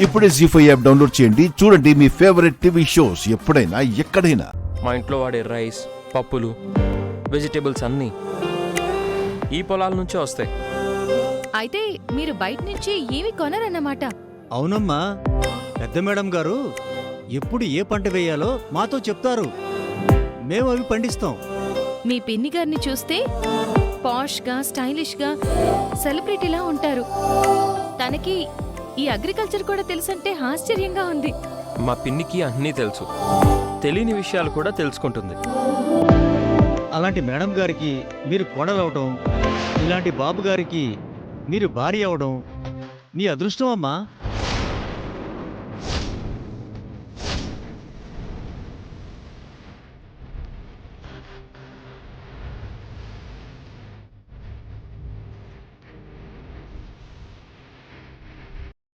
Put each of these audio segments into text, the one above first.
ఇప్పుడే జీ5 app download చేయండి. చూడండి మీ ఫేవరెట్ టీవీ షోస్ ఎప్పుడైనా ఎక్కడైనా. మా ఇంట్లో వాడే రైస్, పప్పులు, వెజిటేబుల్స్ అన్నీ ఈ పొలాల నుంచే వస్తాయి. అయితే మీరు బయట నుంచి ఏమి కొనరన్నమాట. అవునమ్మా, పెద్ద మేడం గారు ఎప్పుడు ఏ పంట వేయాలో మాతో చెప్తారు. మేము అవి పండిస్తాం. మీ పిన్ని గారిని చూస్తే పాష్గా, స్టైలిష్గా, సెలబ్రిటీలా ఉంటారు. తనకి ఈ అగ్రికల్చర్ కూడా తెలుసంటే ఆశ్చర్యంగా ఉంది. మా పిన్నికి అన్నీ తెలుసు, తెలియని విషయాలు కూడా తెలుసుకుంటుంది. అలాంటి మేడం గారికి మీరు కోడలవటం, ఇలాంటి బాబు గారికి మీరు భార్య అవడం నీ అదృష్టం అమ్మా.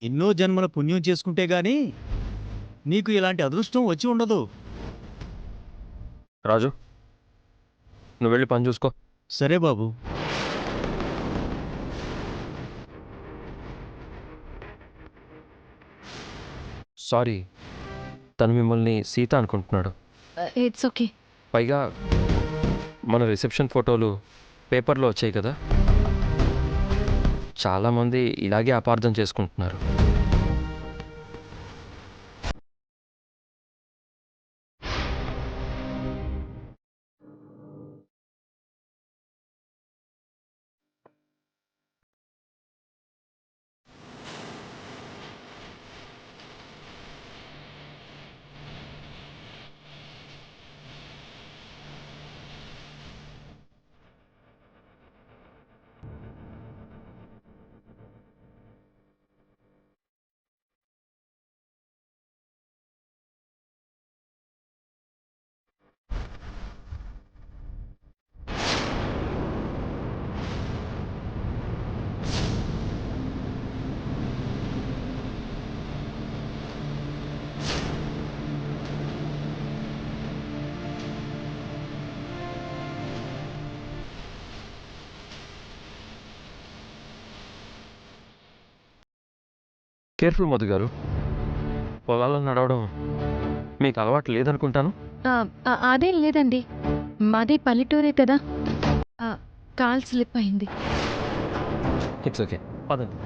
ఎన్నో జన్మల పుణ్యం చేసుకుంటే గాని నీకు ఇలాంటి అదృష్టం వచ్చి ఉండదు. రాజు, నువ్వు వెళ్ళి పని చూసుకో. సరే బాబు. సారీ, తను మిమ్మల్ని సీత అనుకుంటున్నాడు. It's okay. పైగా మన రిసెప్షన్ ఫోటోలు పేపర్లో వచ్చాయి కదా, చాలామంది ఇలాగే అపార్థం చేసుకుంటున్నారు. కేర్ఫుల్ మధు గారు, పొలాల్లో నడవడం మీకు అలవాటు లేదనుకుంటాను. అదేం లేదండి, మాది పల్లెటూరే కదా. కాల్ స్లిప్ అయింది. ఇట్స్ ఓకే, పదండి.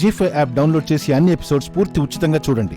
జీ5 యాప్ డౌన్లోడ్ చేసి అన్ని ఎపిసోడ్స్ పూర్తి ఉచితంగా చూడండి.